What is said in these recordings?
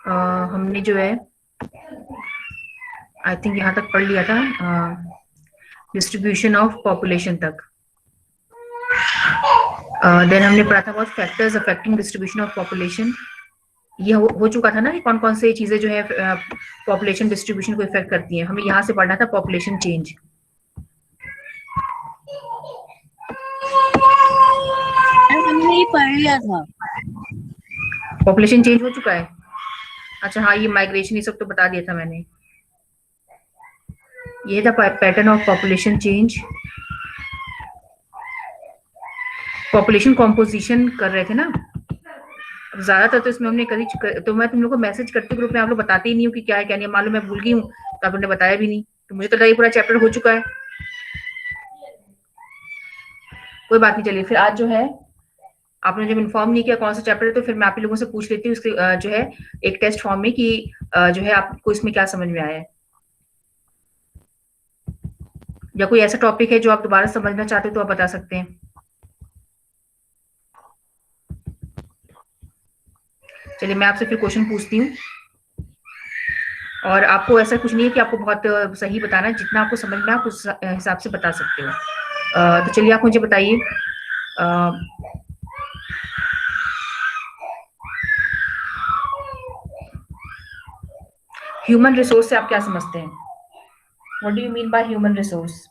हमने जो है आई थिंक यहाँ तक पढ़ लिया था, डिस्ट्रीब्यूशन ऑफ पॉपुलेशन तक। देन हमने पढ़ा था बहुत factors affecting distribution of population. ये हो चुका था ना कि कौन कौन से चीजें जो है पॉपुलेशन डिस्ट्रीब्यूशन को इफेक्ट करती हैं। हमें यहाँ से पढ़ना था पॉपुलेशन चेंज। हमने ये पढ़ लिया था। पॉपुलेशन चेंज हो चुका है। अच्छा हाँ, ये माइग्रेशन ये सब तो बता दिया था मैंने। ये था pattern of population change. Population composition कर रहे थे ना। ज्यादातर तो इसमें हमने तो मैं तुम लोग को मैसेज करते ग्रुप में, आप लोग बताते ही नहीं हो कि क्या है क्या नहीं। मालूम मैं भूल गई हूँ तो आप लोगों ने बताया भी नहीं, तो मुझे तो लगा ये पूरा चैप्टर हो चुका है। कोई बात नहीं, चलिए फिर आज जो है आपने जब इन्फॉर्म नहीं किया कौन सा चैप्टर है, तो फिर मैं आप लोगों से पूछ लेती हूँ उसके जो है एक टेस्ट फॉर्म में कि जो है आपको इसमें क्या समझ में आया है, या कोई ऐसा टॉपिक है जो आप दोबारा समझना चाहते हो तो आप बता सकते हैं। चलिए मैं आपसे फिर क्वेश्चन पूछती हूँ, और आपको ऐसा कुछ नहीं है कि आपको बहुत सही बताना है, जितना आपको समझ में आप उस हिसाब से बता सकते हो। तो चलिए आप मुझे बताइए, ह्यूमन रिसोर्स से आप क्या समझते हैं? What do you mean by human resource?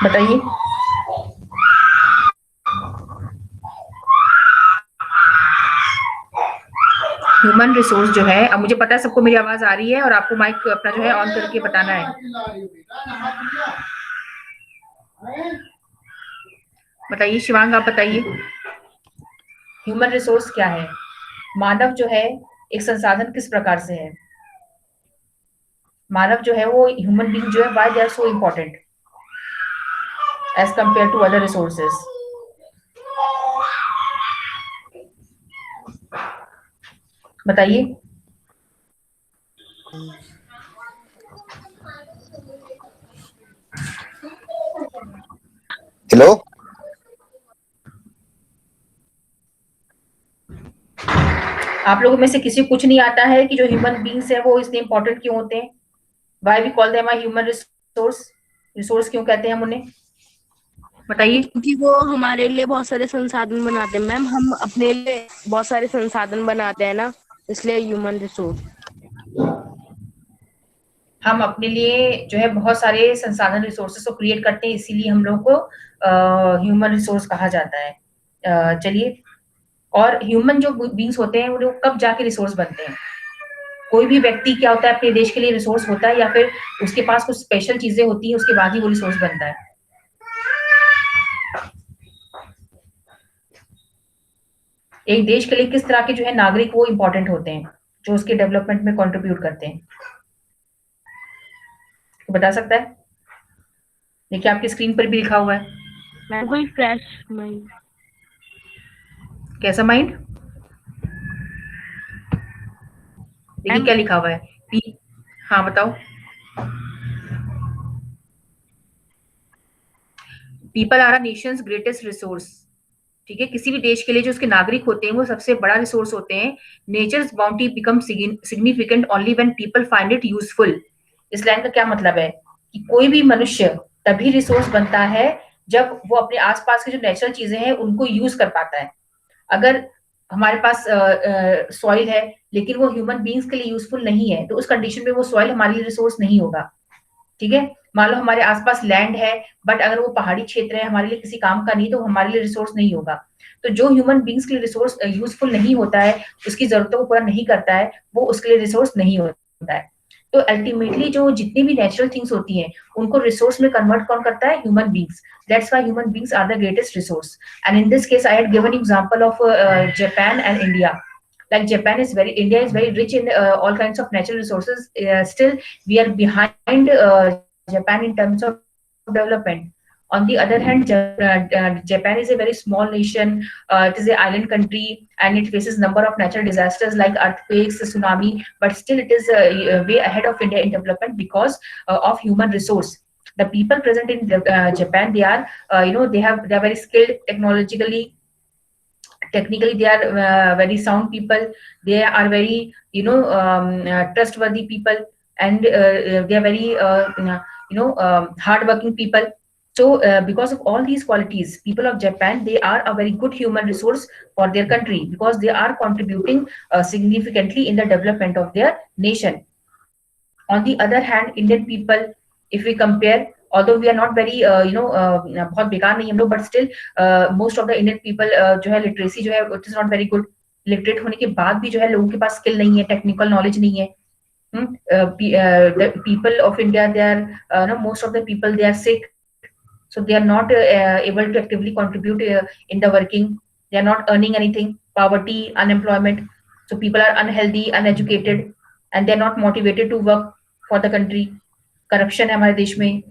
बताइए। ह्यूमन रिसोर्स जो है, अब मुझे पता है सबको मेरी आवाज आ रही है और आपको माइक अपना जो है ऑन करके बताना है। बताइए शिवांग, आप बताइए ह्यूमन रिसोर्स क्या है? मानव जो है एक संसाधन किस प्रकार से है? मानव जो है वो ह्यूमन बीइंग जो है, why they are so important as compared to other resources? बताइए। हेलो, आप लोगों में से किसी को कुछ नहीं आता है कि जो ह्यूमन बीइंग्स है वो इतने इंपॉर्टेंट क्यों होते हैं? Why we call them a human resource? Resource क्यों कहते हैं हम उन्हें? बताइए। क्योंकि वो हमारे लिए बहुत सारे संसाधन बनाते हैं मैम। हम अपने लिए बहुत सारे संसाधन बनाते हैं ना, इसलिए ह्यूमन रिसोर्स। हम अपने लिए जो है बहुत सारे संसाधन रिसोर्सेस को क्रिएट करते हैं, इसीलिए हम लोग को ह्यूमन रिसोर्स कहा जाता है। चलिए, और ह्यूमन जो बींग्स होते हैं वो कब जाके रिसोर्स बनते हैं? कोई भी व्यक्ति क्या होता है अपने देश के लिए रिसोर्स होता है, या फिर उसके पास कुछ स्पेशल चीजें होती है उसके बाद ही वो रिसोर्स बनता है? एक देश के लिए किस तरह के जो है नागरिक वो इंपॉर्टेंट होते हैं जो उसके डेवलपमेंट में कंट्रीब्यूट करते हैं? तो बता सकता है? देखिए आपकी स्क्रीन पर भी लिखा हुआ है। मैम कोई फ्रेश माइंड। कैसा माइंड? देखिए क्या लिखा हुआ है। हाँ बताओ। People are a nation's greatest resource. ठीक है, किसी भी देश के लिए जो उसके नागरिक होते हैं वो सबसे बड़ा रिसोर्स होते हैं। Nature's bounty become significant only when people find it useful. इस लाइन का क्या मतलब है कि कोई भी मनुष्य तभी रिसोर्स बनता है जब वो अपने आसपास की जो नेचुरल चीजें हैं उनको यूज कर पाता है। अगर हमारे पास सॉइल है लेकिन वो ह्यूमन बींग्स के लिए यूजफुल नहीं है, तो उस कंडीशन में वो सॉइल हमारे लिए रिसोर्स नहीं होगा। ठीक है, मान लो हमारे आसपास लैंड है बट अगर वो पहाड़ी क्षेत्र है हमारे लिए किसी काम का नहीं, तो हमारे लिए रिसोर्स नहीं होगा। तो जो ह्यूमन बींग्स के लिए रिसोर्स यूजफुल नहीं होता है, उसकी जरूरतों को पूरा नहीं करता है, वो उसके लिए रिसोर्स नहीं होता है। तो अल्टीमेटली जो जितनी भी नेचुरल थिंग्स होती हैं उनको रिसोर्स में कन्वर्ट कौन करता है? Human beings. That's why human beings are the greatest resource. And in this case I had given example of Japan and India. Like Japan is India is very rich in all kinds of natural resources. Still, we are behind Japan in terms of development. On the other hand, Japan is a very small nation. It is an island country, and it faces number of natural disasters like earthquakes, tsunami. But still, it is way ahead of India in development because of human resource. The people present in Japan, they are, they are very skilled technologically. technically they are very sound people, they are very trustworthy people, and they are very hardworking people. So because of all these qualities, people of Japan, they are a very good human resource for their country, because they are contributing significantly in the development of their nation. On the other hand, Indian people, if we compare, although we are not very बहुत बेकार नहीं हम लोग, but still most of the Indian people जो है literacy जो है it is not very good. Literate होने के बाद भी जो है लोगों के पास skill नहीं है, technical knowledge नहीं है. The people of India, they are no, most of the people, they are sick, so they are not able to actively contribute in the working. They are not earning anything. Poverty, unemployment, so people are unhealthy, uneducated, and they are not motivated to work for the country. Corruption है हमारे देश में,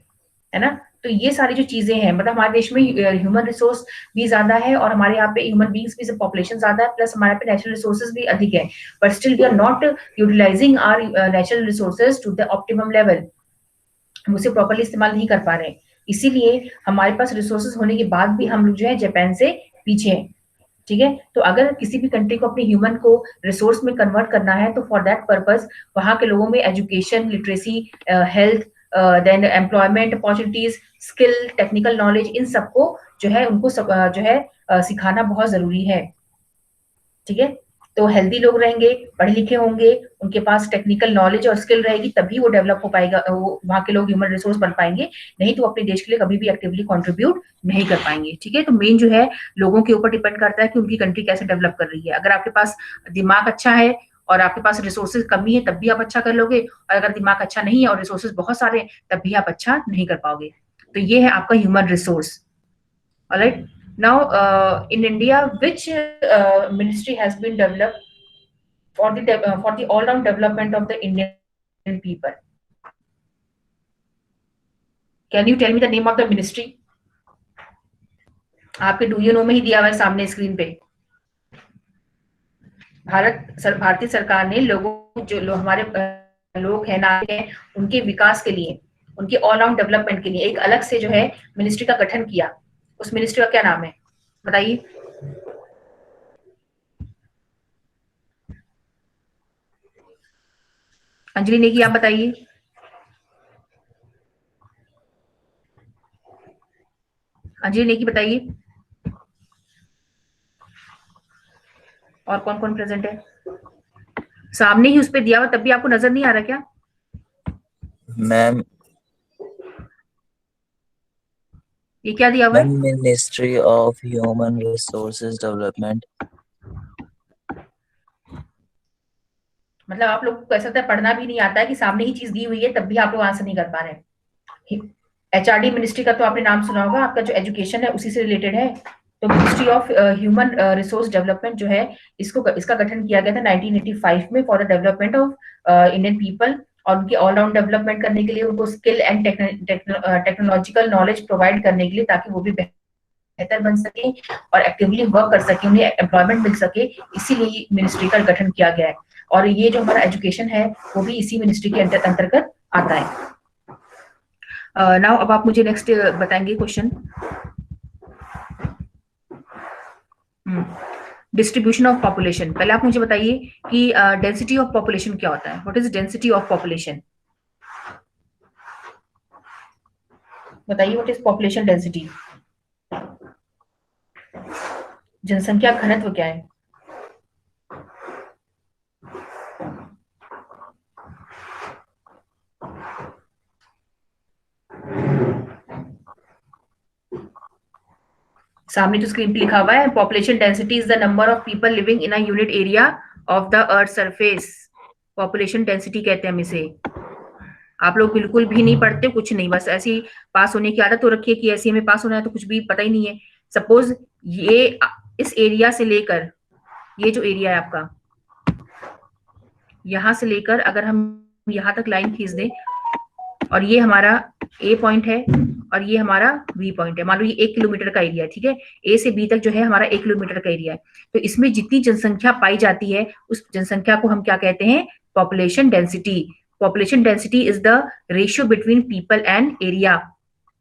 है ना. तो ये सारी जो चीजें हैं, मतलब हमारे देश में ह्यूमन रिसोर्स भी ज्यादा है, और हमारे यहाँ पे ह्यूमन बींग्स भी, पॉपुलेशन ज्यादा है, प्लस हमारे पे नेचुरल रिसोर्सेज भी अधिक है, but still we are not utilising our natural resources to the optimum level. हम उसे प्रॉपरली इस्तेमाल नहीं कर पा रहे हैं. इसीलिए हमारे पास रिसोर्सेज होने के बाद भी हम लोग जो है जापान से पीछे हैं. ठीक है. तो अगर किसी भी कंट्री को अपने ह्यूमन को रिसोर्स में कन्वर्ट करना है, तो फॉर दैट पर्पस वहां के लोगों में education, literacy, health, then employment opportunities, skill, technical knowledge, इन सबको जो है उनको जो है सिखाना बहुत जरूरी है. ठीक है. तो हेल्दी लोग रहेंगे, पढ़े लिखे होंगे, उनके पास टेक्निकल नॉलेज और स्किल रहेगी, तभी वो डेवलप हो पाएगा, वो वहाँ के लोग ह्यूमन रिसोर्स बन पाएंगे. नहीं तो अपने देश के लिए कभी भी एक्टिवली कंट्रीब्यूट नहीं कर पाएंगे. ठीक है. तो मेन जो है लोगों के ऊपर डिपेंड करता है कि उनकी कंट्री कैसे डेवलप कर रही है. अगर आपके पास दिमाग अच्छा है और आपके पास रिसोर्सेज कमी है, तब भी आप अच्छा कर लोगे, और अगर दिमाग अच्छा नहीं है और रिसोर्सेज बहुत सारे हैं, तब भी आप अच्छा नहीं कर पाओगे. तो ये है आपका human resource. Alright. Now, in India, which ministry has been developed for the all-round development of the Indian people? Can you tell me the name of the ministry? आपके डू यू नो में ही दिया हुआ है सामने screen पे. भारतीय सरकार ने लोगों जो हमारे लोग हैं, नागरिक हैं, उनके विकास के लिए, उनके ऑल राउंड डेवलपमेंट के लिए एक अलग से जो है मिनिस्ट्री का गठन किया. उस मिनिस्ट्री का क्या नाम है, बताइए. अंजलि नेगी, आप बताइए. अंजलि नेगी बताइए. और कौन कौन प्रेजेंट है? सामने ही उस पे दिया हुआ, तब भी आपको नजर नहीं आ रहा क्या? मैम, ये क्या दिया हुआ है? Ministry of human resources development. मतलब आप लोग को ऐसा पढ़ना भी नहीं आता है कि सामने ही चीज दी हुई है, तब भी आप लोग आंसर नहीं कर पा रहे हैं. एचआरडी मिनिस्ट्री का तो आपने नाम सुना होगा, आपका जो एजुकेशन है उसी से रिलेटेड है. तो ministry of human resource development जो है, इसका गठन किया गया था 1985 में for the development of Indian people, और उनके ऑलराउंड डेवलपमेंट करने के लिए, उनको skill and technological knowledge provide करने के लिए, ताकि वो भी बेहतर बन सके और एक्टिवली वर्क कर सके, उन्हें एम्प्लॉयमेंट मिल सके. इसीलिए मिनिस्ट्री का गठन किया गया है. और ये जो हमारा एजुकेशन है वो भी इसी मिनिस्ट्री के अंतर्गत आता है. नाउ अब आप मुझे नेक्स्ट बताएंगे क्वेश्चन. Distribution of population. पहले आप मुझे बताइए कि डेंसिटी ऑफ पॉपुलेशन क्या होता है. What is density of population? बताइए, व्हाट इज पॉपुलेशन डेंसिटी? जनसंख्या घनत्व क्या है? सामने जो स्क्रीन पे लिखा हुआ है, population density is the number of people living in a unit area of the earth surface. Population density कहते हैं हम इसे. आप लोग बिल्कुल भी नहीं पढ़ते, कुछ नहीं, बस ऐसी पास होने की आदत हो रखी है कि ऐसे हमें पास होना है, तो कुछ भी पता ही नहीं है. सपोज ये इस एरिया से लेकर, ये जो एरिया है आपका, यहां से लेकर अगर हम यहां तक लाइन खींच दें, और ये हमारा ए पॉइंट है और ये हमारा बी पॉइंट है, मान लो ये 1 किलोमीटर का एरिया है. ठीक है. ए से बी तक जो है हमारा 1 किलोमीटर का एरिया है. तो इसमें जितनी जनसंख्या पाई जाती है, उस जनसंख्या को हम क्या कहते हैं? Population density. Population density is the ratio between people and area.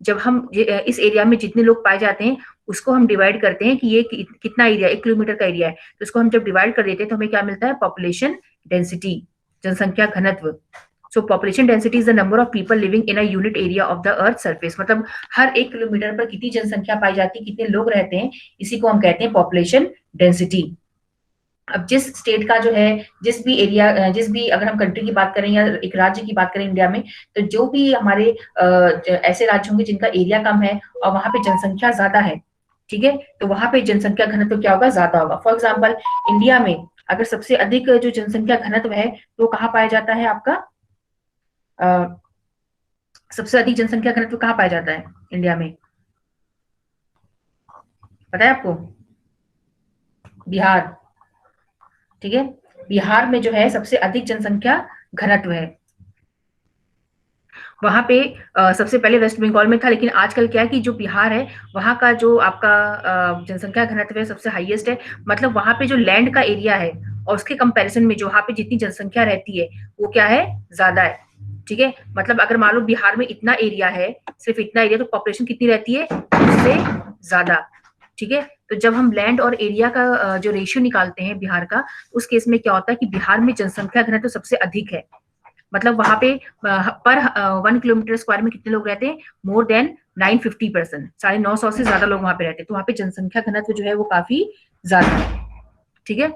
जब हम इस एरिया में जितने लोग पाए जाते हैं, उसको हम डिवाइड करते हैं कि ये कितना एरिया, 1 किलोमीटर का एरिया है, तो उसको हम जब डिवाइड कर देते हैं तो हमें क्या मिलता है, पॉपुलेशन डेंसिटी, जनसंख्या घनत्व। सो population density is the number of people living in a unit area of the earth surface, मतलब हर 1 किलोमीटर पर कितनी जनसंख्या पाई जाती है, कितने लोग रहते हैं, इसी को हम कहते हैं पॉपुलेशन डेंसिटी। अब जिस स्टेट का जो है, जिस भी एरिया, जिस भी अगर हम कंट्री की बात करें या एक राज्य की बात करें इंडिया में, तो जो भी हमारे ऐसे राज्य होंगे जिनका एरिया कम है और वहां पे जनसंख्या ज्यादा है, ठीक है, तो वहां पे जनसंख्या घनत्व क्या होगा, ज्यादा होगा। फॉर एग्जाम्पल इंडिया में अगर सबसे अधिक जो जनसंख्या घनत्व है तो वो कहाँ पाया जाता है आपका, सबसे अधिक जनसंख्या घनत्व कहाँ पाया जाता है इंडिया में, पता है आपको, बिहार, ठीक है, बिहार में जो है सबसे अधिक जनसंख्या घनत्व है। वहां पे सबसे पहले वेस्ट बंगाल में था, लेकिन आजकल क्या है कि जो बिहार है वहां का जो आपका जनसंख्या घनत्व है सबसे हाईएस्ट है, मतलब वहां पे जो लैंड का एरिया है और उसके कंपैरिजन में जो वहां पे जितनी जनसंख्या रहती है वो क्या है, ज्यादा है, ठीक है। मतलब अगर मान लो बिहार में इतना एरिया है, सिर्फ इतना एरिया, तो पॉपुलेशन कितनी रहती है, उससे ज्यादा, ठीक है। तो जब हम लैंड और एरिया का जो रेशियो निकालते हैं बिहार का, उस केस में क्या होता है कि बिहार में जनसंख्या घनत्व सबसे अधिक है, मतलब वहां पे पर 1 किलोमीटर स्क्वायर में कितने लोग रहते हैं, मोर देन 950%, 950 से ज्यादा लोग वहां पे रहते हैं, तो वहां पे जनसंख्या घनत्व जो है वो काफी ज्यादा है, ठीक है।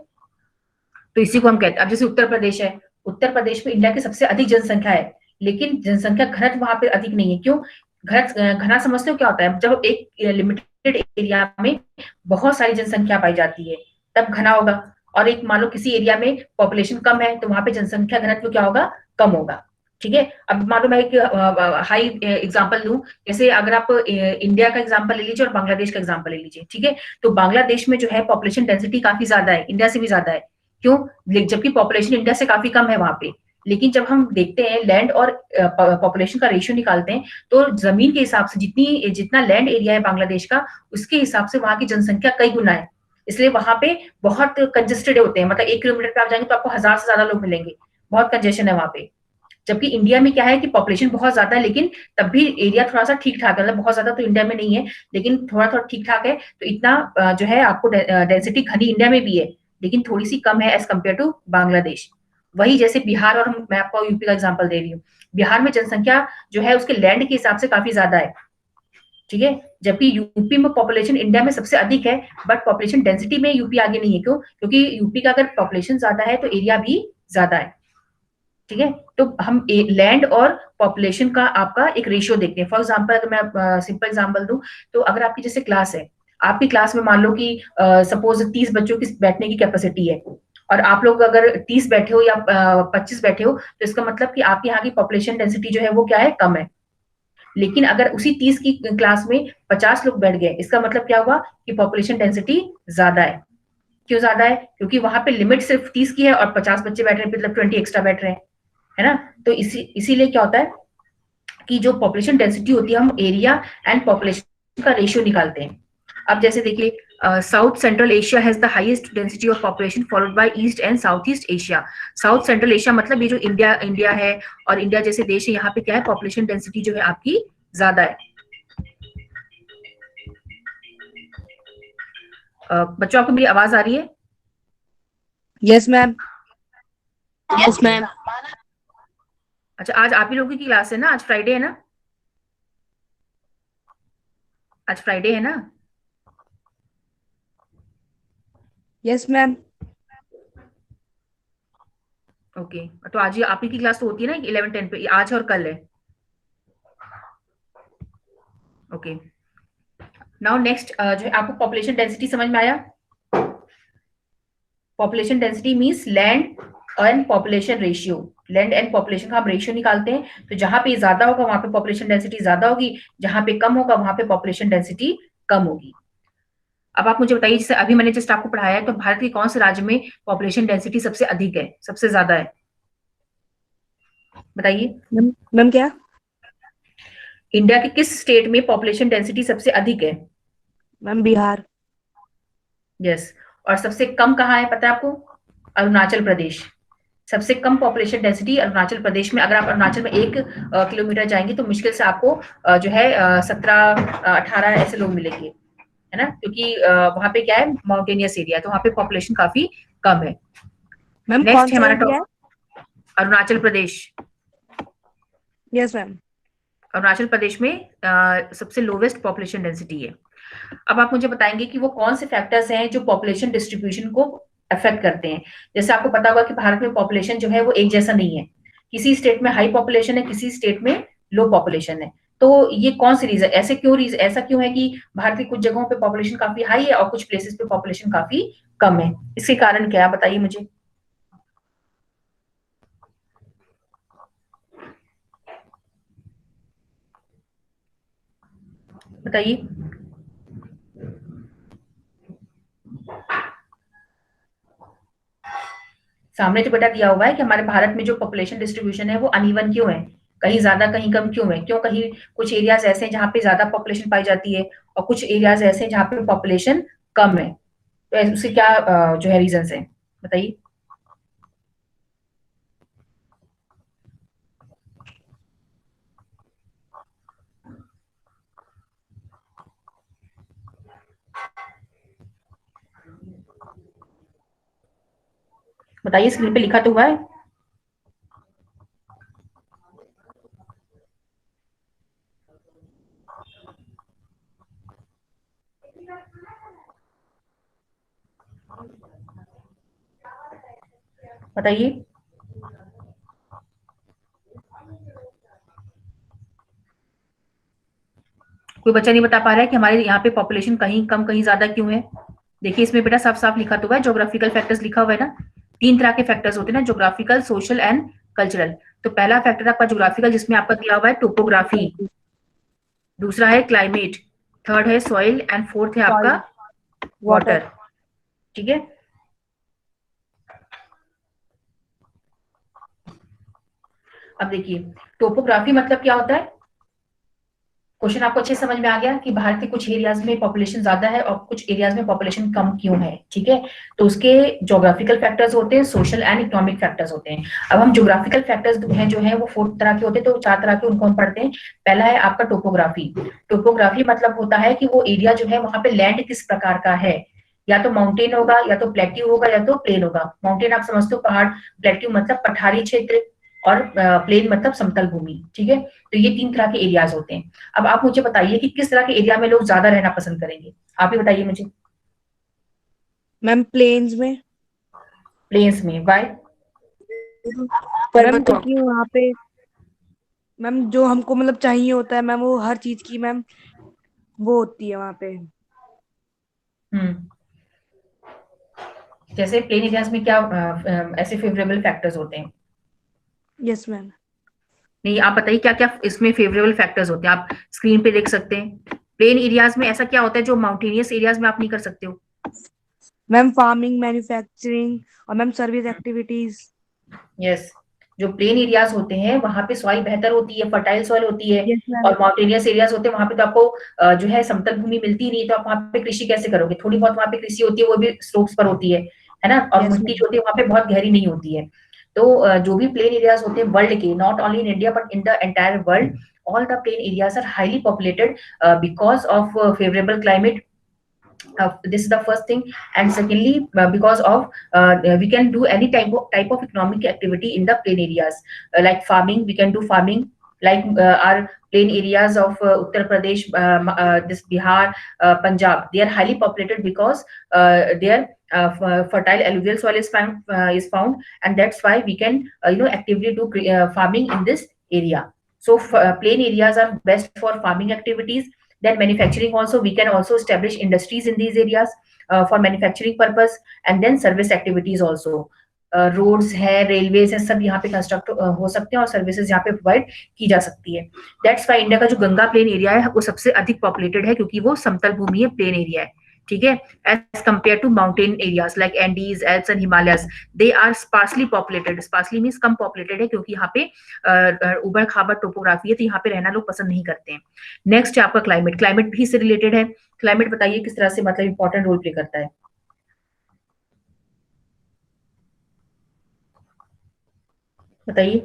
तो इसी को हम कहते हैं, अब जैसे उत्तर प्रदेश है, उत्तर प्रदेश में इंडिया की सबसे अधिक जनसंख्या है, लेकिन जनसंख्या घनत्व वहां पे अधिक नहीं है, क्यों, घना समझते हो क्या होता है, जब एक लिमिटेड एरिया में बहुत सारी जनसंख्या पाई जाती है तब घना होगा, और एक मान लो किसी एरिया में पॉपुलेशन कम है तो वहां पे जनसंख्या घनत्व क्या होगा, कम होगा, ठीक है। अब मान लो मैं एक हाई एग्जांपल दूं, जैसे अगर आप इंडिया का एग्जांपल ले लीजिए और बांग्लादेश का एग्जांपल ले लीजिए, ठीक है, तो बांग्लादेश में जो है पॉपुलेशन डेंसिटी काफी ज्यादा है, इंडिया से भी ज्यादा है, क्यों, जबकि पॉपुलेशन इंडिया से काफी कम है वहां पे, लेकिन जब हम देखते हैं लैंड और पॉपुलेशन का रेशियो निकालते हैं तो जमीन के हिसाब से जितना लैंड एरिया है बांग्लादेश का, उसके हिसाब से वहां की जनसंख्या कई गुना है, इसलिए वहां पे बहुत कंजेस्टेड होते हैं, मतलब 1 किलोमीटर पे आप जाएंगे तो आपको 1000 से ज्यादा लोग मिलेंगे, बहुत कंजेशन है वहां पे। जबकि इंडिया में क्या है कि पॉपुलेशन बहुत ज्यादा है, लेकिन तब भी एरिया थोड़ा सा ठीक ठाक है, मतलब बहुत ज्यादा तो इंडिया में नहीं है, लेकिन थोड़ा थोड़ा ठीक ठाक है, तो इतना जो है आपको डेंसिटी घनी इंडिया में भी है, लेकिन थोड़ी सी कम है एज कम्पेयर टू बांग्लादेश। वही जैसे बिहार, और मैं आपको यूपी का एग्जाम्पल दे रही हूँ, बिहार में जनसंख्या जो है उसके लैंड के हिसाब से काफी ज्यादा है, ठीक है, जबकि यूपी में पॉपुलेशन इंडिया में सबसे अधिक है, बट पॉपुलेशन डेंसिटी में यूपी आगे नहीं है, क्यों, क्योंकि यूपी का अगर पॉपुलेशन ज्यादा है तो एरिया भी ज्यादा है, ठीक है। तो हम लैंड और पॉपुलेशन का आपका एक रेशियो देखते हैं। फॉर एग्जांपल अगर मैं सिंपल एग्जांपल दूं, तो अगर आपकी जैसे क्लास है, आपकी क्लास में मान लो कि सपोज 30 बच्चों की बैठने की कैपेसिटी है, और आप लोग अगर 30 बैठे हो या 25 बैठे हो, तो इसका मतलब कि आपके यहाँ की पॉपुलेशन डेंसिटी जो है वो क्या है, कम है। लेकिन अगर उसी 30 की क्लास में 50 लोग बैठ गए, इसका मतलब क्या हुआ कि पॉपुलेशन डेंसिटी ज्यादा है। क्यों ज्यादा है, क्योंकि वहां पे लिमिट सिर्फ 30 की है और 50 बच्चे बैठ रहे हैं, मतलब 20 एक्स्ट्रा बैठ रहे हैं, है ना। तो इसीलिए क्या होता है कि जो पॉपुलेशन डेंसिटी होती है, हम एरिया एंड पॉपुलेशन का रेशियो निकालते हैं। अब जैसे देखिए, south central Asia has the highest density of population followed by east and south east Asia. South central Asia मतलब ये जो इंडिया है और इंडिया जैसे देश है, यहाँ पे क्या है, पॉपुलेशन डेंसिटी जो है आपकी ज्यादा है। बच्चों आपको मेरी आवाज आ रही है? Yes ma'am. Yes ma'am. अच्छा, आज आप ही लोगों की क्लास है ना, आज फ्राइडे है ना, आज फ्राइडे है ना? Yes ma'am. ओके, तो आज ही आप ही की क्लास तो होती है ना 11-10 पे, आज और कल है। ओके, नाउ नेक्स्ट जो है आपको पॉपुलेशन डेंसिटी समझ में आया। Population density means land and population ratio, land and population का हम रेशियो निकालते हैं, तो जहां पे ज्यादा होगा वहां पे पॉपुलेशन डेंसिटी ज्यादा होगी, जहां पे कम होगा वहां पे पॉपुलेशन डेंसिटी कम होगी। अब आप मुझे बताइए, जैसे अभी मैंने जस्ट आपको पढ़ाया है, तो भारत के कौन से राज्य में पॉपुलेशन डेंसिटी सबसे अधिक है, सबसे ज्यादा है, बताइए। मैम क्या? इंडिया के किस स्टेट में पॉपुलेशन डेंसिटी सबसे अधिक है? मैम बिहार। यस, और सबसे कम कहाँ है पता है आपको? अरुणाचल प्रदेश। सबसे कम पॉपुलेशन डेंसिटी अरुणाचल प्रदेश में। अगर आप अरुणाचल में 1 किलोमीटर जाएंगे तो मुश्किल से आपको जो है 17-18 ऐसे लोग मिलेंगे, है ना, क्योंकि वहां पे क्या है, माउंटेनियस एरिया, तो वहां पे पॉपुलेशन काफी कम है। मैम कौन नेक्स्ट है सा हमारा एरिया है? अरुणाचल प्रदेश। Yes ma'am. अरुणाचल प्रदेश में सबसे लोवेस्ट पॉपुलेशन डेंसिटी है। अब आप मुझे बताएंगे कि वो कौन से फैक्टर्स हैं जो पॉपुलेशन डिस्ट्रीब्यूशन को अफेक्ट करते हैं। जैसे आपको पता होगा कि भारत में पॉपुलेशन जो है वो एक जैसा नहीं है, किसी स्टेट में हाई पॉपुलेशन है, किसी स्टेट में लो पॉपुलेशन है। तो ये कौन सी रीजन, ऐसा क्यों है कि भारत की कुछ जगहों पे पॉपुलेशन काफी हाई है और कुछ प्लेसेस पे पॉपुलेशन काफी कम है? इसके कारण क्या है, बताइए मुझे। बताइए। सामने तो बेटा दिया हुआ है कि हमारे भारत में जो पॉपुलेशन डिस्ट्रीब्यूशन है वो अनइवन क्यों है, कहीं ज्यादा कहीं कम क्यों है, क्यों कहीं कुछ एरियाज ऐसे हैं जहाँ पे ज्यादा पॉपुलेशन पाई जाती है और कुछ एरियाज ऐसे हैं जहाँ पे पॉपुलेशन कम है। तो उसके क्या जो है रीजन है, बताइए। बताइए, स्क्रीन पे लिखा तो हुआ है। बताइए। कोई बच्चा नहीं बता पा रहा है कि हमारे यहाँ पे पॉपुलेशन कहीं कम कहीं ज्यादा क्यों है? देखिए इसमें बेटा साफ साफ लिखा तो हुआ है, ज्योग्राफिकल फैक्टर्स लिखा हुआ है ना। 3 तरह के फैक्टर्स होते हैं ना, ज्योग्राफिकल, सोशल एंड कल्चरल। तो पहला फैक्टर आपका ज्योग्राफिकल, जिसमें आपका दिया हुआ है टोपोग्राफी। दूसरा है क्लाइमेट। थर्ड है सॉइल एंड फोर्थ है आपका सॉइल, वाटर। वाटर। ठीक है। अब देखिए, टोपोग्राफी मतलब क्या होता है। क्वेश्चन आपको अच्छे समझ में आ गया कि भारत के कुछ एरियाज में पॉपुलेशन ज्यादा है और कुछ एरियाज में पॉपुलेशन कम क्यों है। ठीक है, तो उसके ज्योग्राफिकल फैक्टर्स होते हैं, सोशल एंड इकोनॉमिक फैक्टर्स होते हैं। अब हम ज्योग्राफिकल फैक्टर्स हैं जो है वो 4 तरह के होते हैं, तो 4 तरह के उनको हम पढ़ते हैं। पहला है आपका टोपोग्राफी। टोपोग्राफी मतलब होता है कि वो एरिया जो है वहां पे लैंड किस प्रकार का है, या तो माउंटेन होगा, या तो प्लेट्यू होगा, या तो प्लेन होगा। माउंटेन आप समझते हो, पहाड़। प्लेट्यू मतलब पठारी क्षेत्र, और प्लेन मतलब समतल भूमि। ठीक है, तो ये 3 तरह के एरियाज होते हैं। अब आप मुझे बताइए कि किस तरह के एरिया में लोग ज्यादा रहना पसंद करेंगे, आप ही बताइए मुझे। मैम प्लेन्स में। प्लेन्स में, वाई? मैम क्योंकि वहाँ पे मैम जो हमको मतलब चाहिए होता है मैम, वो हर चीज की मैम वो होती है वहाँ पे। हम्म। जैसे प्लेन एरियाज में क्या ऐसे फेवरेबल फैक्टर्स होते हैं? Yes ma'am. नहीं, आप बताइए क्या क्या इसमें फेवरेबल फैक्टर्स होते हैं, आप स्क्रीन पे देख सकते हैं। प्लेन एरियाज में ऐसा क्या होता है जो माउंटेनियस एरियाज में आप नहीं कर सकते हो? मैम फार्मिंग, मैन्युफैक्चरिंग और मैम सर्विस एक्टिविटीज। यस। जो प्लेन एरियाज होते हैं वहां पे सॉइल बेहतर होती है, फर्टाइल सॉइल होती है। Yes ma'am. और माउंटेनियस एरियाज होते हैं वहां पे तो आपको जो है समतल भूमि मिलती ही नहीं, तो आप वहां पे कृषि कैसे करोगे? थोड़ी बहुत वहां पे कृषि होती है, वो भी स्लोप्स पर होती है ना, और यस मिट्टी मैम। जो होती है वहां पे बहुत गहरी नहीं होती है। तो जो भी प्लेन एरियाज होते हैं वर्ल्ड के, not only in India but in the entire world, all the plain areas are highly populated because of favorable climate. This is the first thing. And secondly, because of we can do any type of economic activity in the plain areas, like farming. We can do farming, like our plain areas of Uttar Pradesh, this Bihar, Punjab. They are highly populated because their fertile alluvial soil is found, and that's why we can actively do farming in this area. So plain areas are best for farming activities. Then manufacturing also, we can also establish industries in these areas for manufacturing purpose. And then service activities also, roads है, railways है, सब यहाँ पे construct हो सकते हैं और services यहाँ पे प्रोवाइड की जा सकती है। दैट्स वाई इंडिया का जो गंगा प्लेन एरिया है वो सबसे अधिक पॉपुलेटेड है, क्योंकि वो समतल भूमि है, प्लेन एरिया है। ठीक है, as compare to mountain areas like Andes, Alps and Himalayas, they are sparsely populated. Sparsely means कम पॉपुलेटेड है, क्योंकि यहाँ पे उबड़ खाबड़ टोपोग्राफी है, तो यहाँ पे रहना लोग पसंद नहीं करते हैं। नेक्स्ट है आपका क्लाइमेट। क्लाइमेट भी इससे रिलेटेड है। क्लाइमेट बताइए किस तरह से मतलब इंपॉर्टेंट रोल प्ले करता है? बताइए।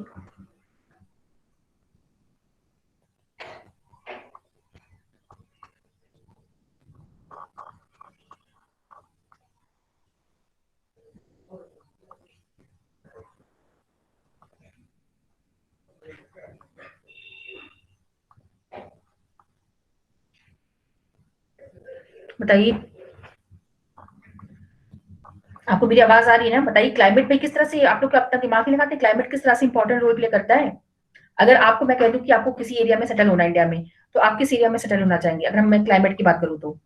बताइए, आपको मेरी आवाज आ रही है ना? बताइए क्लाइमेट पे किस तरह से आप लोग अपना दिमाग लगाते हैं, क्लाइमेट किस तरह से इंपॉर्टेंट रोल प्ले करता है? अगर आपको मैं कह दूं कि आपको किसी एरिया में सेटल होना है इंडिया में, तो आप किस एरिया में सेटल होना चाहेंगे? अगर मैं क्लाइमेट की बात करूं तो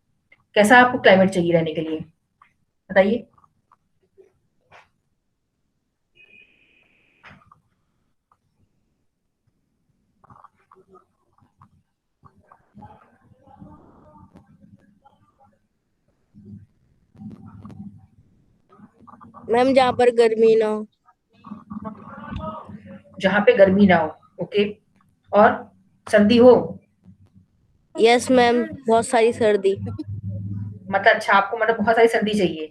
कैसा आपको क्लाइमेट चाहिए रहने के लिए, बताइए। मैम जहाँ पर गर्मी ना हो। जहां पे गर्मी ना हो, ओके। और सर्दी हो? यस मैम, बहुत सारी सर्दी। मतलब अच्छा, आपको मतलब बहुत सारी सर्दी चाहिए।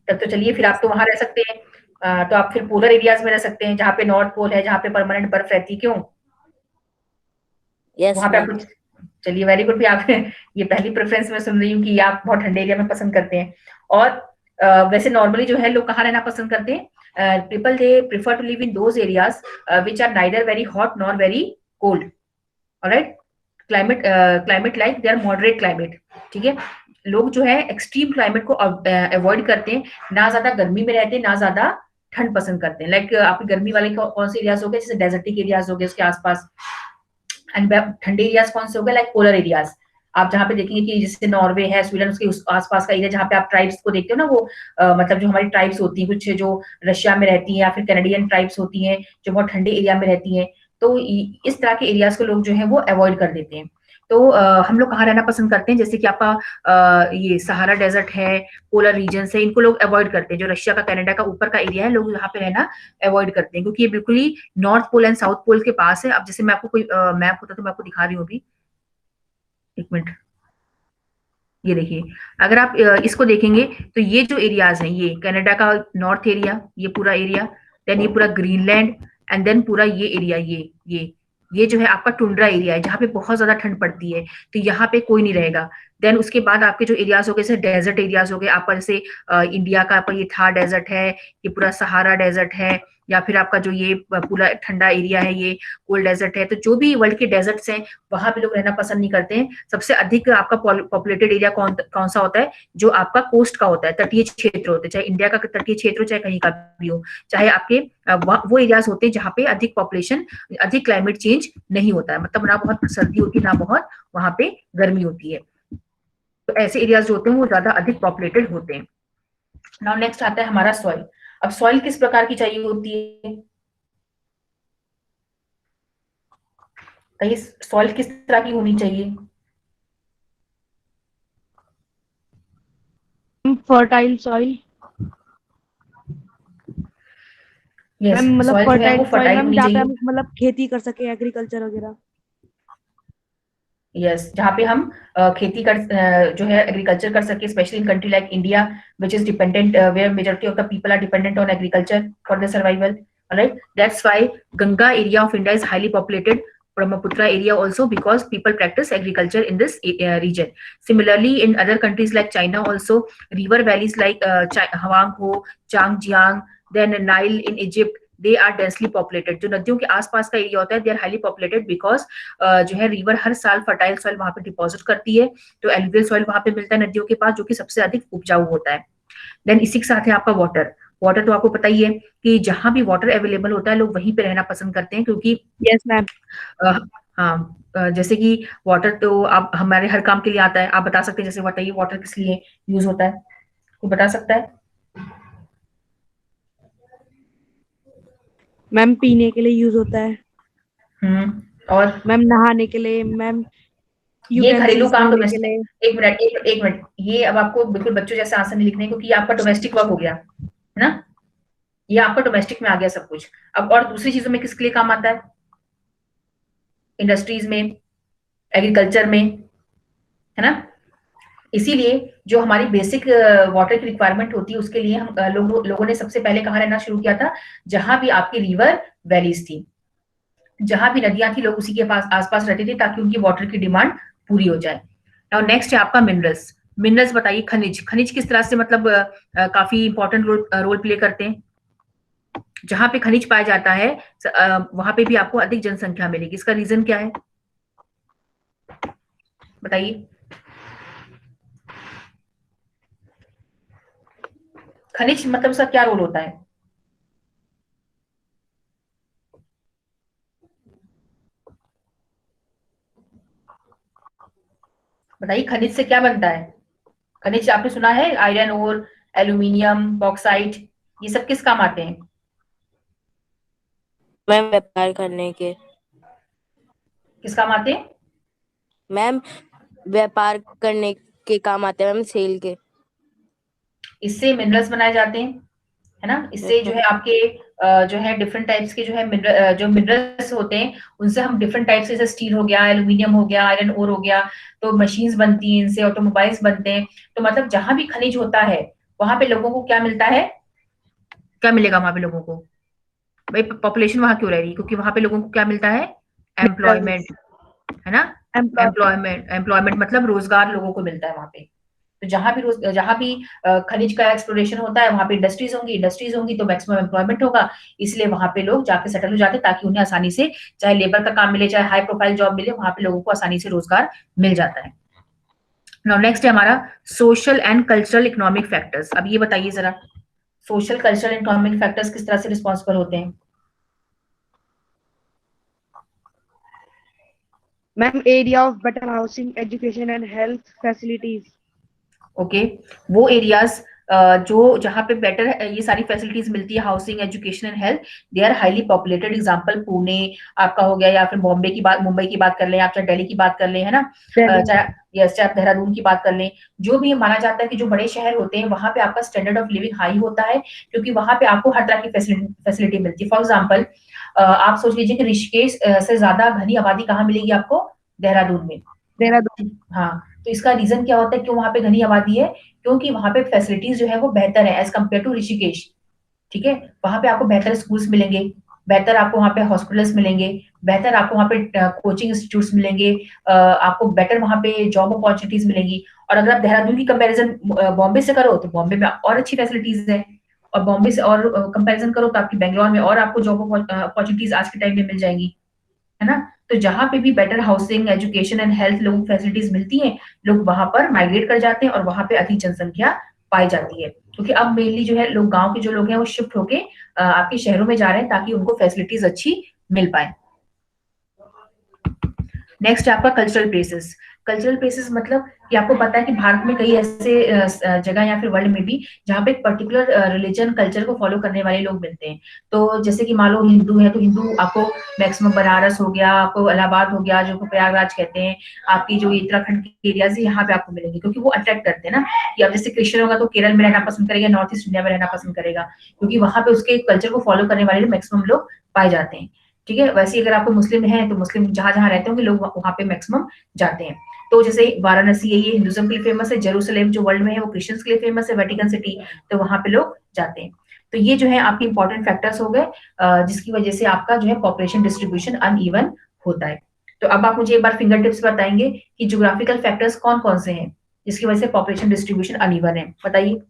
तब तो चलिए, फिर आप यस तो वहां रह सकते हैं। तो आप फिर पोलर एरियाज में रह सकते हैं, जहाँ पे नॉर्थ पोल है, जहाँ पे परमानेंट बर्फ रहती है, क्यों? यस वहां पे मैम। आपको, चलिए वेरी गुड भी आप ये पहली प्रेफरेंस में सुन रही हूँ कि आप बहुत ठंडे एरिया में पसंद करते हैं। और वैसे नॉर्मली जो है लोग कहाँ रहना पसंद करते हैं? People they prefer to live in those areas which are neither very hot nor very cold, alright. Climate like they are moderate climate, ठीक है। लोग जो है एक्सट्रीम क्लाइमेट को अवॉइड करते हैं, ना ज्यादा गर्मी में रहते हैं, ना ज्यादा ठंड पसंद करते हैं। लाइक आप गर्मी वाले कौन से एरियाज हो गए, जैसे डेजर्टिक एरियाज हो गए उसके आसपास। एंड ठंडे एरियाज कौन से हो गए, लाइक पोलर एरियाज। आप जहाँ पे देखेंगे कि जैसे नॉर्वे है, स्वीडन, उसके उस आसपास का एरिया जहाँ पे आप ट्राइब्स को देखते हो ना, वो मतलब जो हमारी ट्राइब्स होती हैं कुछ जो रशिया में रहती हैं, या फिर कैनेडियन ट्राइब्स होती हैं जो बहुत ठंडे एरिया में रहती हैं, तो इस तरह के एरियाज को लोग जो है वो अवॉइड कर देते हैं। तो हम लोग कहाँ रहना पसंद करते हैं, जैसे कि आपका ये सहारा डेजर्ट है, पोलर रीजन है, इनको लोग अवॉइड करते हैं। जो रशिया का कनाडा का ऊपर का एरिया है, लोग यहाँ पे रहना अवॉइड करते हैं, क्योंकि ये बिल्कुल ही north pole and south pole के पास है। अब जैसे मैं आपको कोई मैप होता तो मैं आपको दिखा रही हूँ अभी, एक मिनट। ये देखिए, अगर आप इसको देखेंगे तो ये जो एरियाज हैं, ये कनाडा का नॉर्थ एरिया, ये पूरा एरिया, देन ये पूरा ग्रीनलैंड, एंड देन पूरा ये एरिया, ये जो है आपका टुंड्रा एरिया है, जहाँ पे बहुत ज्यादा ठंड पड़ती है, तो यहाँ पे कोई नहीं रहेगा। देन उसके बाद आपके जो एरियाज हो गए, जैसे डेजर्ट एरियाज हो गए आपका, जैसे इंडिया का आपका ये थार डेजर्ट है, ये पूरा सहारा डेजर्ट है, या फिर आपका जो ये पूरा ठंडा एरिया है, ये कोल्ड डेजर्ट है। तो जो भी वर्ल्ड के डेजर्ट्स हैं, वहां पे लोग रहना पसंद नहीं करते हैं। सबसे अधिक आपका पॉपुलेटेड एरिया कौन सा होता है? जो आपका कोस्ट का होता है, तटीय क्षेत्र होते हैं, चाहे इंडिया का तटीय क्षेत्र हो, चाहे कहीं का भी हो, चाहे आपके वो एरियाज होते हैं जहाँ पे अधिक पॉपुलेशन, अधिक क्लाइमेट चेंज नहीं होता है, मतलब ना बहुत सर्दी होती है, ना बहुत वहां पे गर्मी होती है। तो ऐसे एरियाज जो होते हैं वो ज्यादा अधिक पॉपुलेटेड होते हैं। नाउ नेक्स्ट आता है हमारा सॉइल। अब सॉइल किस प्रकार की चाहिए होती है? कहीं सॉइल किस तरह की होनी चाहिए? Fertile soil. यस, मैम मतलब सॉइल जो है वो फर्टाइल सॉइल फर्टाइल मैम, होनी जहाँ पे चाहिए। हम मतलब खेती कर सके, एग्रीकल्चर वगैरह। यस, जहाँ पे हम खेती कर जो है एग्रीकल्चर कर सके, specially in country like India which is dependent, where majority of the people are dependent on agriculture for the survival, right. That's why Ganga area of India is highly populated, Brahmaputra area also, because people practice agriculture in this region. Similarly, in other countries like China also, river valleys like Huanghe, Changjiang, then Nile in Egypt, they are densely populated. जो नदियों के आसपास का area होता है, they are highly populated because जो है river हर साल फर्टाइल सॉइल वहां पे डिपॉजिट करती है, तो एलुवियल सॉइल वहां पे मिलता है नदियों के पास, जो कि सबसे अधिक उपजाऊ होता है। देन इसी के साथ है आपका वाटर। वाटर तो आपको पता ही है कि जहां भी वाटर अवेलेबल होता है, लोग वहीं पे रहना पसंद करते हैं, क्योंकि यस मैम। हाँ, जैसे कि वाटर तो आप हमारे हर काम के लिए आता है। आप बता सकते हैं, जैसे बताइए वाटर किस लिए यूज होता है, कोई बता सकता है? मैम पीने के लिए यूज होता है। और मैम नहाने के लिए। मैम ये घरेलू यूटेंसिल्स काम, धोने के डोमेस्टिक। लिए। एक मिनट, ये अब आपको बिल्कुल बच्चों जैसे आंसर नहीं लिखने हैं, क्योंकि ये आपका डोमेस्टिक वर्क हो गया है ना, ये आपका डोमेस्टिक में आ गया सब कुछ। अब और दूसरी चीजों में किसके लिए काम आता है? इंडस्ट्रीज में, एग्रीकल्चर में, है ना। इसीलिए जो हमारी बेसिक वाटर की रिक्वायरमेंट होती है, उसके लिए हम लोगों ने सबसे पहले कहाँ रहना शुरू किया था? जहां भी आपकी रिवर वैलीज थी, जहां भी नदियां थी, लोग उसी के पास आसपास रहते थे, ताकि उनकी वाटर की डिमांड पूरी हो जाए। और नेक्स्ट है आपका मिनरल्स। मिनरल्स बताइए, खनिज। खनिज किस तरह से मतलब काफी इंपॉर्टेंट रोल प्ले करते हैं। जहां पे खनिज पाया जाता है, वहां पे भी आपको अधिक जनसंख्या मिलेगी। इसका रीजन क्या है, बताइए। खनिज मतलब उसका क्या रोल होता है? बताइए, खनिज से क्या बनता है? खनिज आपने सुना है, आयरन ओर, एल्यूमिनियम, बॉक्साइट, ये सब किस काम आते हैं? मैम व्यापार करने के। किस काम आते हैं? मैम व्यापार करने के काम आते हैं मैम, सेल के। इससे मिनरल्स बनाए जाते हैं, है ना? इससे जो है आपके जो है डिफरेंट टाइप्स के जो है जो मिनरल्स होते हैं, उनसे हम डिफरेंट टाइप्स, जैसे स्टील हो गया, एल्यूमिनियम हो गया, आयरन ओर हो गया, तो मशीन्स बनती हैं इनसे, ऑटोमोबाइल्स बनते हैं। तो मतलब जहां भी खनिज होता है वहां पे लोगों को क्या मिलता है? क्या मिलेगा वहां पे लोगों को? भाई पॉपुलेशन वहां क्यों रह रही है? क्योंकि वहां पे लोगों को क्या मिलता है? एम्प्लॉयमेंट, है ना? एम्प्लॉय। एम्प्लॉयमेंट, एम्प्लॉयमेंट मतलब रोजगार लोगों को मिलता है वहां पे। तो जहां भी खनिज का एक्सप्लोरेशन होता है वहां पे इंडस्ट्रीज होंगी तो मैक्सिमम एम्प्लॉयमेंट होगा। इसलिए वहां पे लोग जाके सेटल हो जाते हैं, ताकि उन्हें आसानी से, चाहे लेबर का काम मिले चाहे हाई प्रोफाइल जॉब मिले, वहां पे लोगों को आसानी से रोजगार मिल जाता है। नाउ नेक्स्ट है हमारा social and cultural economic factors. अब ये बताइए जरा, सोशल कल्चरल इकोनॉमिक फैक्टर्स किस तरह से रिस्पॉन्सिबल होते हैं? Ma'am area of better housing, education and health facilities. Okay, वो एरियाज जो जहाँ पे बेटर ये सारी फैसिलिटीज मिलती है, housing, education and health, they are highly populated. Example Pune आपका हो गया, या फिर बॉम्बे की बात, मुंबई की बात कर लें, आप चाहे दिल्ली की बात कर लें, है ना? चाहे यस, चाहे आप देहरादून की बात कर लें, जो भी माना जाता है कि जो बड़े शहर होते हैं वहां पे आपका स्टैंडर्ड ऑफ लिविंग हाई होता है, क्योंकि वहां पे आपको हर तरह की फैसिलिटी मिलती है। फॉर एग्जाम्पल आप सोच लीजिए कि ऋषिकेश से ज्यादा घनी आबादी कहाँ मिलेगी आपको? देहरादून में। देहरादून। हाँ, तो इसका रीजन क्या होता है, क्यों वहां पे घनी आबादी है? क्योंकि वहां पे फैसिलिटीज जो है वो बेहतर है एज कम्पेयर टू ऋषिकेश। ठीक है, वहां पे आपको बेहतर स्कूल्स मिलेंगे, बेहतर आपको वहां पे हॉस्पिटल्स मिलेंगे, बेहतर आपको वहां पे कोचिंग इंस्टीट्यूट्स मिलेंगे, आपको बेटर वहां पे जॉब अपॉर्चुनिटीज मिलेंगी। और अगर आप देहरादून की कंपैरिजन बॉम्बे से करो तो बॉम्बे में और अच्छी फैसिलिटीज है, और बॉम्बे से और कंपैरिजन करो तो आपकी बेंगलोर में और आपको जॉब अपॉर्चुनिटीज आज के टाइम में मिल जाएंगी, है ना? तो जहां पे भी better housing, education and health लोगों को फैसिलिटीज मिलती हैं, लोग वहां पर माइग्रेट कर जाते हैं और वहां पे अधिक जनसंख्या पाई जाती है। क्योंकि अब मेनली जो है लोग, गांव के जो लोग हैं वो शिफ्ट होके आपके शहरों में जा रहे हैं ताकि उनको फैसिलिटीज अच्छी मिल पाए। नेक्स्ट है आपका कल्चरल प्लेसेस। कल्चरल प्लेसेस मतलब कि आपको पता है कि भारत में कई ऐसे जगह या फिर वर्ल्ड में भी जहाँ पे एक पर्टिकुलर रिलीजन कल्चर को फॉलो करने वाले लोग मिलते हैं। तो जैसे कि मान लो हिंदू है तो हिंदू आपको मैक्सिमम बनारस हो गया, आपको इलाहाबाद हो गया, जो प्रयागराज कहते हैं, आपकी जो उत्तराखंड के एरियाज है यहाँ पे आपको मिलेंगे, क्योंकि वो अट्रैक्ट करते हैं ना। कि अब जैसे क्रिश्चियन होगा तो केरल में रहना पसंद करेगा, नॉर्थ ईस्ट इंडिया में रहना पसंद करेगा, क्योंकि वहां पे उसके कल्चर को फॉलो करने वाले मैक्सिमम लोग पाए जाते हैं। ठीक है, वैसे अगर आपको मुस्लिम है तो मुस्लिम जहां जहां रहते होंगे लोग वहां पे मैक्सिमम जाते हैं। तो जैसे वाराणसी है, ये हिंदुज्म के लिए फेमस है। जेरूसलेम जो वर्ल्ड में है वो क्रिश्चियंस के लिए फेमस है, वेटिकन सिटी, तो वहां पे लोग जाते हैं। तो ये जो है आपके इंपॉर्टेंट फैक्टर्स हो गए, जिसकी वजह से आपका जो है पॉपुलेशन डिस्ट्रीब्यूशन अनइवन होता है। तो अब आप मुझे एक बार फिंगर टिप्स बताएंगे कि ज्योग्राफिकल फैक्टर्स कौन कौन से हैं जिसकी वजह से पॉपुलेशन डिस्ट्रीब्यूशन अनइवन है, बताइए।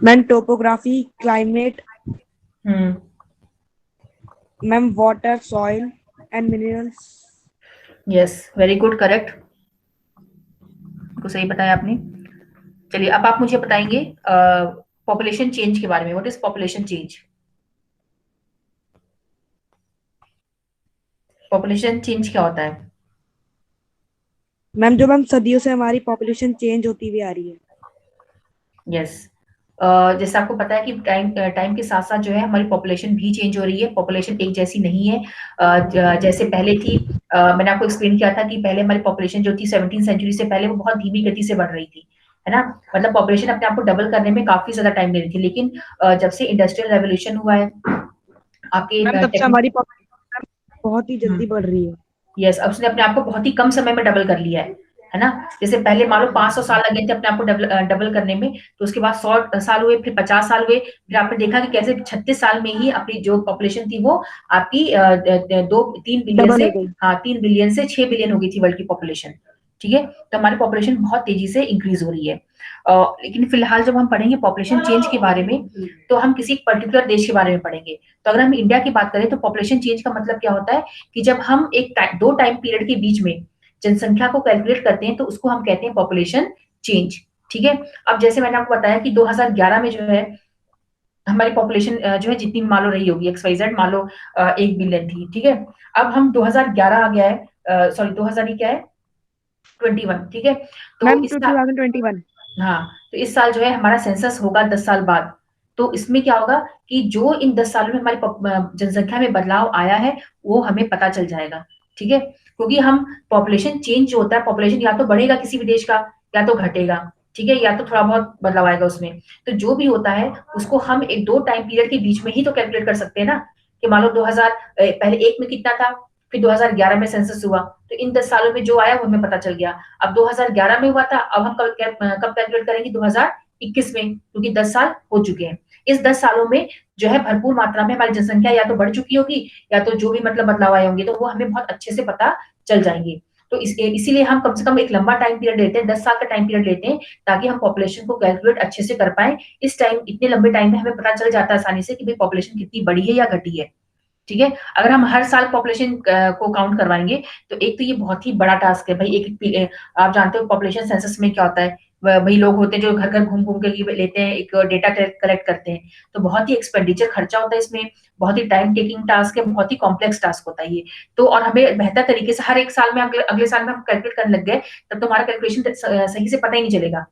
Ma'am topography, climate, hmm, ma'am water, soil and minerals. Yes, very good, correct, को सही बताया आपने। चलिए अब आप मुझे बताएंगे पॉपुलेशन चेंज के बारे में। What is population change? Population change क्या होता है? मैम सदियों से हमारी पॉपुलेशन चेंज होती हुई आ रही है। यस, जैसे आपको पता है कि टाइम टाइम के साथ साथ जो है हमारी पॉपुलेशन भी चेंज हो रही है। पॉपुलेशन एक जैसी नहीं है। जैसे पहले थी, मैंने आपको एक्सप्लेन किया था कि पहले हमारी पॉपुलेशन जो थी 17वीं सेंचुरी से पहले वो बहुत धीमी गति से बढ़ रही थी, है ना? मतलब पॉपुलेशन अपने आप को डबल करने में काफी ज्यादा टाइम ले रही थी। लेकिन जब से इंडस्ट्रियल रेवोल्यूशन हुआ है, आपके मैम तब से हमारी पॉपुलेशन बहुत ही जल्दी बढ़ रही है। यस, अब उसने अपने आप को बहुत ही कम समय में डबल कर लिया है ना? जैसे पहले मान लो 500 साल लगे थे अपने आप को डबल करने में, तो उसके बाद 100 साल हुए, फिर 50 साल हुए, फिर आपने देखा कि कैसे 36 साल में ही अपनी जो पॉपुलेशन थी वो आपकी 2-3 बिलियन डबल से, हो गई। हाँ, 3 बिलियन से 6 बिलियन हो गई थी वर्ल्ड की पॉपुलेशन। ठीक है, तो हमारी पॉपुलेशन बहुत तेजी से इंक्रीज हो रही है। लेकिन फिलहाल जब हम पढ़ेंगे पॉपुलेशन चेंज के बारे में, तो हम किसी पर्टिकुलर देश के बारे में पढ़ेंगे। तो अगर हम इंडिया की बात करें तो पॉपुलेशन चेंज का मतलब क्या होता है कि जब हम दो टाइम पीरियड के बीच में जनसंख्या को कैलकुलेट करते हैं तो उसको हम कहते हैं पॉपुलेशन चेंज। ठीक है। अब जैसे मैंने आपको बताया कि 2011 में जो है हमारी पॉपुलेशन जो है जितनी मान लो रही होगी XYZ, मान लो 1 बिलियन थी, ठीक है। अब हम 2011 आ गया है, सॉरी 2000 ही क्या है 21, ठीक है। तो मैम इस टू साल 2021। हाँ, तो इस साल जो है हमारा सेंसस होगा 10 साल बाद। तो इसमें क्या होगा कि जो इन 10 सालों में हमारी जनसंख्या में बदलाव आया है वो हमें पता चल जाएगा, ठीक है। क्योंकि हम पॉपुलेशन चेंज जो होता है, पॉपुलेशन या तो बढ़ेगा किसी भी देश का या तो घटेगा, ठीक है, या तो थोड़ा बहुत बदलाव आएगा उसमें। तो जो भी होता है उसको हम एक दो टाइम पीरियड के बीच में ही तो कैलकुलेट कर सकते हैं ना, कि मान लो 2000 पहले एक में कितना था, फिर 2011 में सेंसस हुआ, तो इन 10 सालों में जो आया वो हमें पता चल गया। अब 2011 में हुआ था, अब हम कब कैलकुलेट करेंगे 2021 में, क्योंकि 10 साल हो चुके हैं। इस 10 सालों में जो है भरपूर मात्रा में हमारी जनसंख्या या तो बढ़ चुकी होगी या तो जो भी मतलब बदलाव आए होंगे तो वो हमें बहुत अच्छे से पता चल जाएंगे। तो इसीलिए हम कम से कम एक लंबा टाइम पीरियड लेते हैं, 10 साल का टाइम पीरियड लेते हैं, ताकि हम पॉपुलेशन को कैलकुलेट अच्छे से कर पाए। इस टाइम इतने लंबे टाइम में हमें पता चल जाता है आसानी से कि भाई पॉपुलेशन कितनी बढ़ी है या घटी है, ठीक है। अगर हम हर साल पॉपुलेशन को काउंट करवाएंगे तो एक तो ये बहुत ही बड़ा टास्क है भाई। आप जानते हो पॉपुलेशन सेंसस में क्या होता है, वही लोग होते हैं जो घर घर घूम घूम के लेते हैं, एक डेटा कलेक्ट करते हैं। तो बहुत ही एक्सपेंडिचर खर्चा होता है इसमें, बहुत ही टाइम टेकिंग टास्क है, बहुत ही कॉम्प्लेक्स टास्क होता है ये। तो और हमें बेहतर तरीके से हर एक साल में अगले साल में हम कैलकुलेट करने लग गए तब तो हमारा कैलकुलेशन सही से पता ही नहीं चलेगा,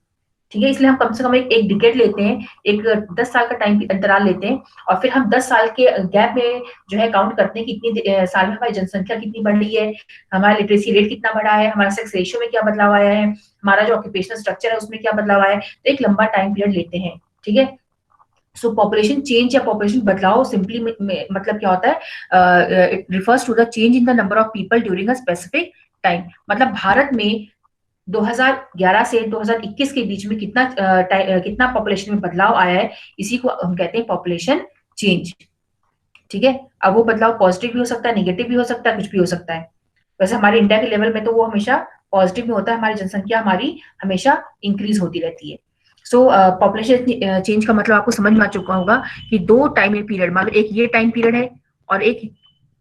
ठीक है। इसलिए हम कम से कम एक डिकेड लेते हैं, एक 10 साल का टाइम अंतराल लेते हैं, और फिर हम 10 साल के गैप में जो है काउंट करते हैं कि इतनी साल में हमारी जनसंख्या कितनी बढ़ रही है, हमारा लिटरेसी रेट कितना बढ़ा है, हमारा सेक्स रेशियो में क्या बदलाव आया है, हमारा जो ऑक्यूपेशनल स्ट्रक्चर है उसमें क्या बदलाव आया है। तो एक लंबा टाइम पीरियड लेते हैं, ठीक है। सो पॉपुलेशन चेंज या पॉपुलेशन बदलाव सिंपली मतलब क्या होता है, it refers to the change in the number of people during a specific time. मतलब भारत में 2011 से 2021 के बीच में कितना पॉपुलेशन में बदलाव आया है, इसी को हम कहते हैं पॉपुलेशन चेंज, ठीक है। अब वो बदलाव पॉजिटिव भी हो सकता है, नेगेटिव भी हो सकता है, कुछ भी हो सकता है। वैसे हमारे इंडिया के लेवल में तो वो हमेशा पॉजिटिव में होता है, हमारी जनसंख्या हमारी हमेशा इंक्रीज होती रहती है। सो पॉपुलेशन चेंज का मतलब आपको समझ में आ चुका होगा कि दो टाइम पीरियड, मतलब एक ये टाइम पीरियड है और एक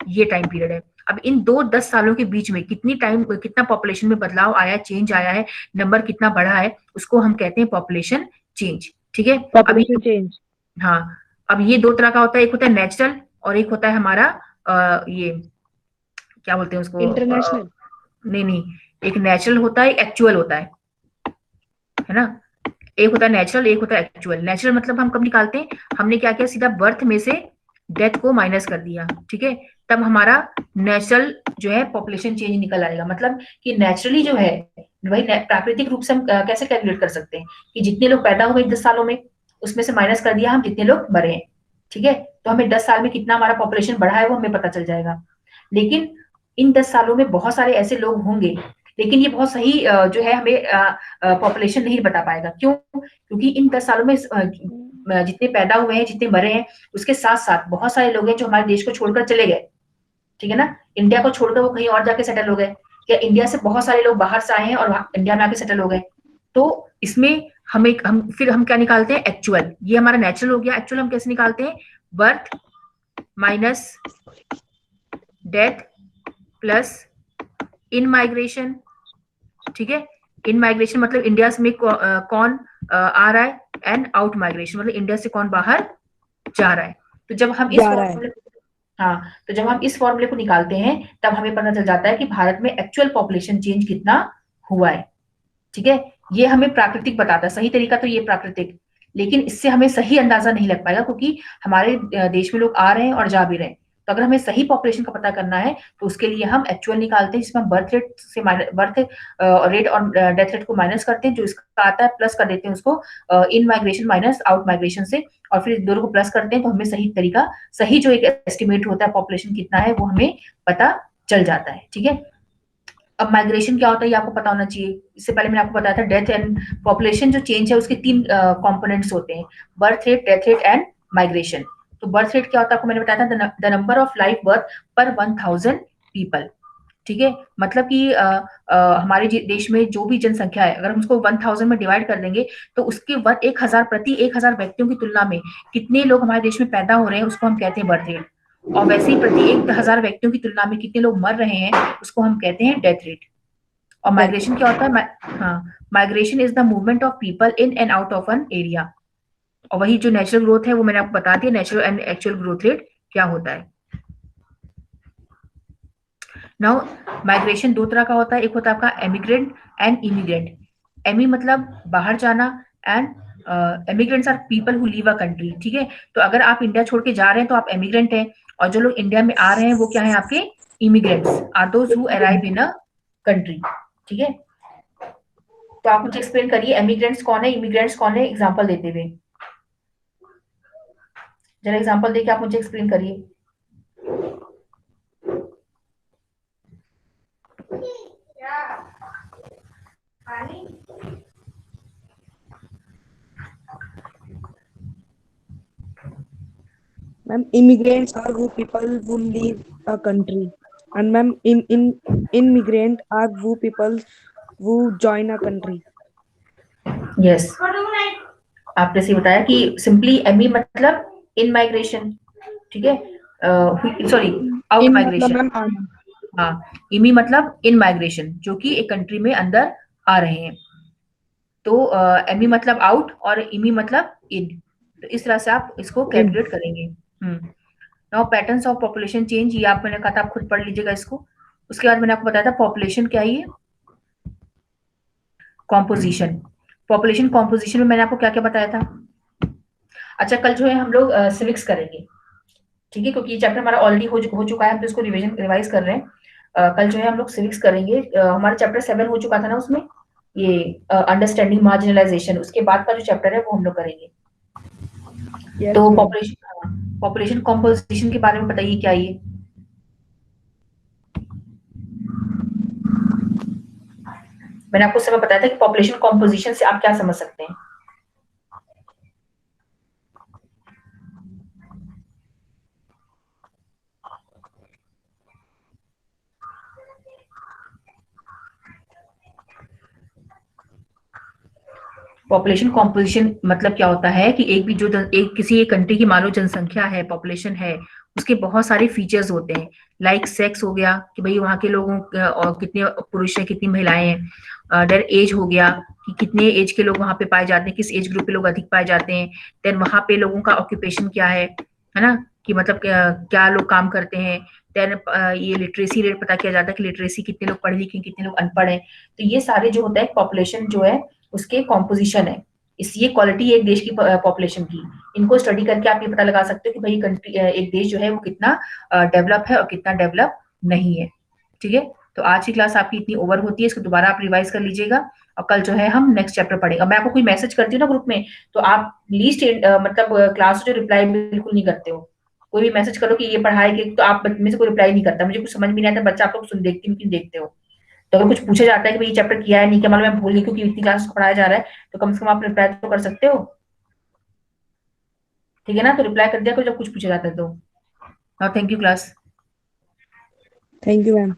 ये टाइम पीरियड है। अब इन 10 सालों के बीच में कितना पॉपुलेशन में बदलाव आया है, चेंज आया है, नंबर कितना बढ़ा है, उसको हम कहते हैं पॉपुलेशन चेंज, ठीक है। Population change. हाँ, अब ये दो तरह का होता है, एक होता है नेचुरल और एक होता है हमारा ये क्या बोलते हैं उसको, इंटरनेशनल। नहीं नहीं, एक नेचुरल होता है, एक एक्चुअल होता है ना। एक होता है नेचुरल, एक होता है एक्चुअल। नेचुरल मतलब हम कब निकालते हैं, हमने क्या किया, सीधा बर्थ में से डेथ को माइनस कर दिया, ठीक है, तब हमारा नेचुरल जो है पॉपुलेशन चेंज निकल आएगा। मतलब कि नेचुरली जो है भाई प्राकृतिक रूप से हम कैसे कैलकुलेट कर सकते हैं कि जितने लोग पैदा हुए 10 सालों में उसमें से माइनस कर दिया हम जितने लोग मरे हैं, ठीक है। तो हमें 10 साल में कितना हमारा पॉपुलेशन बढ़ा है वो हमें पता चल जाएगा। लेकिन इन 10 सालों में बहुत सारे ऐसे लोग होंगे, लेकिन ये बहुत सही जो है हमें पॉपुलेशन नहीं बता पाएगा। क्यों? क्योंकि इन 10 सालों में जितने पैदा हुए हैं, जितने मरे हैं, उसके साथ साथ बहुत सारे लोग हैं जो हमारे देश को छोड़कर चले गए, ठीक है ना। इंडिया को छोड़कर वो कहीं और जाके सेटल हो गए, या इंडिया से बहुत सारे लोग बाहर से आए हैं और इंडिया में आके सेटल हो गए। तो इसमें हम क्या निकालते हैं, एक्चुअल। ये हमारा नेचुरल हो गया। एक्चुअल हम कैसे निकालते हैं, बर्थ माइनस डेथ प्लस इन माइग्रेशन, ठीक है। इन माइग्रेशन मतलब इंडिया में कौन आ रहा है, एंड आउट माइग्रेशन मतलब इंडिया से कौन बाहर जा रहा है। तो जब हम इस फॉर्मूले को निकालते हैं तब हमें पता चल जाता है कि भारत में एक्चुअल पॉपुलेशन चेंज कितना हुआ है, ठीक है। ये हमें प्राकृतिक बताता है, सही तरीका तो ये प्राकृतिक, लेकिन इससे हमें सही अंदाजा नहीं लग पाएगा क्योंकि हमारे देश में लोग आ रहे हैं और जा भी रहे हैं। तो अगर हमें सही पॉपुलेशन का पता करना है तो उसके लिए हम एक्चुअल निकालते हैं, जिसमें हम बर्थ रेट और डेथ रेट को माइनस करते हैं, जो इसका आता है प्लस कर देते हैं उसको इन माइग्रेशन माइनस आउट माइग्रेशन से, और फिर दोनों को प्लस करते हैं तो हमें सही जो एक एस्टिमेट होता है पॉपुलेशन कितना है वो हमें पता चल जाता है, ठीक है। अब माइग्रेशन क्या होता है ये आपको पता होना चाहिए। इससे पहले मैंने आपको बताया था डेथ एंड पॉपुलेशन जो चेंज है उसके 3 कंपोनेंट्स होते हैं, birth rate, death rate and migration. तो बर्थ रेट क्या होता है आपको मैंने बताया था, the number of life birth पर 1000 पीपल, ठीक है। मतलब कि हमारे देश में जो भी जनसंख्या है अगर हम उसको 1000 में डिवाइड कर देंगे तो उसके 1000 व्यक्तियों की तुलना में कितने लोग हमारे देश में पैदा हो रहे हैं उसको हम कहते हैं बर्थ रेट, और वैसे ही प्रति 1000 व्यक्तियों की तुलना में कितने लोग मर रहे हैं उसको हम कहते हैं डेथ रेट। और माइग्रेशन क्या होता है, हाँ, migration is the movement of people in and out of an area. और वही जो नेचुरल ग्रोथ है वो मैंने आपको बता दिया, natural and actual growth rate क्या होता है। नाउ माइग्रेशन दो तरह का होता है, एक होता है आपका एमिग्रेंट एंड इमिग्रेंट। एमी मतलब बाहर जाना, and emigrants are people who leave a country. ठीक है, तो अगर आप इंडिया छोड़ के जा रहे हैं तो आप एमिग्रेंट हैं, और जो लोग इंडिया में आ रहे हैं वो क्या है, आपके immigrants are those who arrive in a country. ठीक है, तो आप मुझे एक्सप्लेन करिए एमिग्रेंट्स कौन है, इमिग्रेंट्स कौन है, एग्जाम्पल देते हुए। जरा एग्जाम्पल देके आप मुझे एक्सप्लेन करिए। Ma'am, immigrants are who people who leave a country, and ma'am, in immigrant are who people who join a country. Yes, आपने सही बताया कि सिंपली एमी मतलब इन माइग्रेशन। ठीक है, सॉरी आउट In मतलब माइग्रेशन। ma'am आना. हाँ, इमी मतलब इन माइग्रेशन, जो कि एक कंट्री में अंदर आ रहे हैं। तो एमी मतलब आउट और इमी मतलब इन। तो इस तरह से आप इसको In. कैलकुलेट करेंगे। Now patterns of population change, ये आप मैंने कहा था आप खुद पढ़ लीजिएगा इसको। उसके बाद मैंने आपको बताया था पॉपुलेशन क्या है, ये कॉम्पोजिशन। पॉपुलेशन कॉम्पोजिशन में मैंने आपको क्या क्या बताया था। अच्छा, कल जो है हम लोग सिविक्स करेंगे। ठीक है, क्योंकि ये चैप्टर हमारा ऑलरेडी हो चुका है, हम तो इसको रिवाइज कर रहे हैं। कल जो है हम लोग सिविक्स करेंगे। हमारा चैप्टर 7 हो चुका था ना, उसमें ये अंडरस्टैंडिंग मार्जिनलाइजेशन, उसके बाद का जो चैप्टर है वो हम लोग करेंगे। Yes, तो ma'am. पॉपुलेशन कॉम्पोजिशन के बारे में बताइए क्या ये। मैंने आपको उस समय बताया था कि पॉपुलेशन कॉम्पोजिशन से आप क्या समझ सकते हैं। पॉपुलेशन कॉम्पोजिशन मतलब क्या होता है कि एक भी जो किसी एक कंट्री की मान लो जनसंख्या है, पॉपुलेशन है, उसके बहुत सारे फीचर्स होते हैं। लाइक सेक्स हो गया कि भाई वहाँ के लोगों और कितने पुरुष हैं कितनी महिलाएं हैं। देन एज हो गया कि कितने एज के लोग वहाँ पे पाए जाते हैं, किस एज ग्रुप के लोग अधिक पाए जाते हैं। देन वहाँ पे लोगों का ऑक्यूपेशन क्या है ना, कि मतलब क्या लोग काम करते हैं। देन ये लिटरेसी रेट पता किया जाता है कि लिटरेसी कितने लोग पढ़े लिखे, कितने लोग अनपढ़ हैं। तो ये सारे जो होता है पॉपुलेशन जो है उसके कॉम्पोजिशन है। इस ये क्वालिटी एक देश की पॉपुलेशन की, इनको स्टडी करके आप ये पता लगा सकते हो कि भाई कंट्री एक देश जो है वो कितना डेवलप है और कितना डेवलप नहीं है। ठीक है, तो आज की क्लास आपकी इतनी ओवर होती है, इसको दोबारा आप रिवाइज कर लीजिएगा, और कल जो है हम नेक्स्ट चैप्टर पढ़ेंगे। मैं आपको कोई मैसेज करती हूँ ना ग्रुप में, तो आप प्लीज मतलब क्लास जो रिप्लाई बिल्कुल नहीं करते हो। कोई भी मैसेज करो कि ये पढ़ाई के, तो आप में से कोई रिप्लाई नहीं करता, मुझे कुछ समझ में नहीं आता, बच्चा आप लोग सुन देखती हूँ कि देखते हो। तो अगर कुछ पूछा जाता है कि भाई ये चैप्टर किया है नहीं किया, मतलब मैं भूल गई क्योंकि इतनी क्लास को पढ़ाया जा रहा है, तो कम से कम आप रिप्लाई तो कर सकते हो। ठीक है ना, तो रिप्लाई कर दिया करो जब कुछ पूछा जाता है तो। Now thank you class. Thank you, ma'am.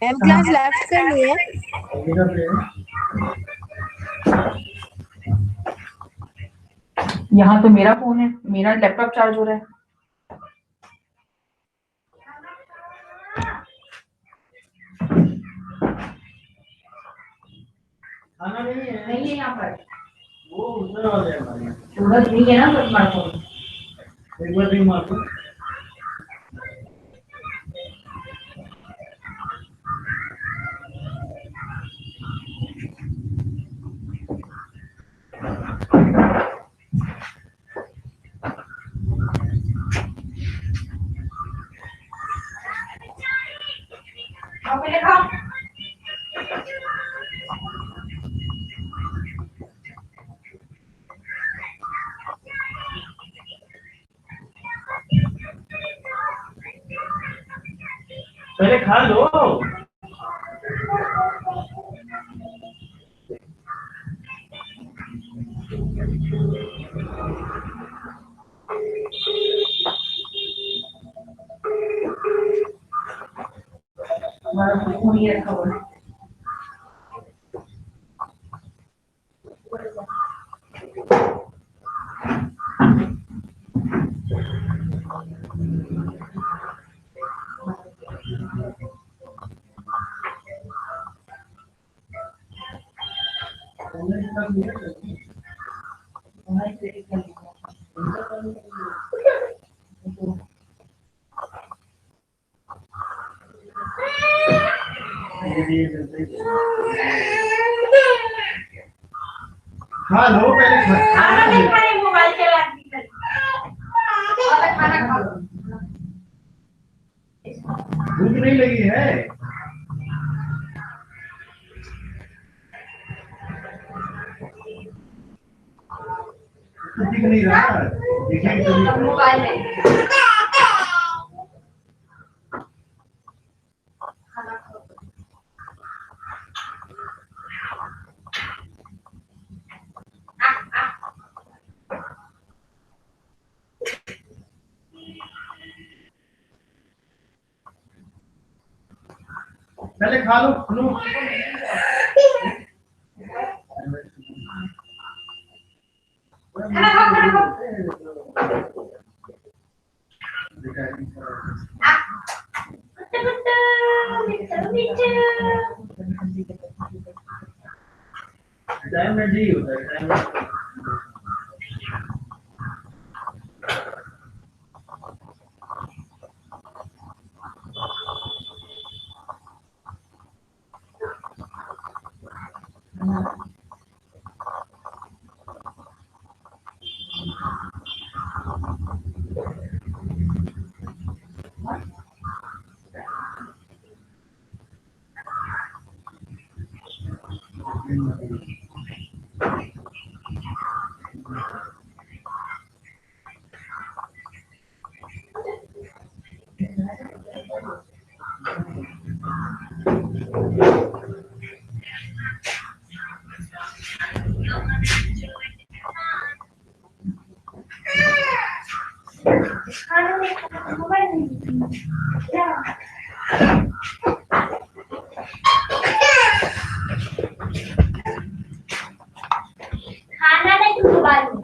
Ma'am class left कर रही है। यहाँ तो मेरा फोन है, मेरा लैपटॉप चार्ज हो रहा है। खाना नहीं है, नहीं है यहाँ पर, वो उधर आ जाए हमारे यहाँ। उधर नहीं है ना तुम्हारा फोन। एक बार रिंग मार दो। खाओ पहले खाओ। पहले खा लो। हमारा फोन ही रखा हुआ है। खा लो पहले खाना नहीं खा खाने, मोबाइल चला खाना खा लो। भूख नहीं लगी है। दिख नहीं रहा, दिखेगी तो मोबाइल है। खाना खाओ। पहले खा लो लो। खाना खाओ, खाना खाओ। टाइम में नहीं होता है, टाइम में खाना नहीं खाना, मोबाइल नहीं। खाना नहीं, मोबाइल में।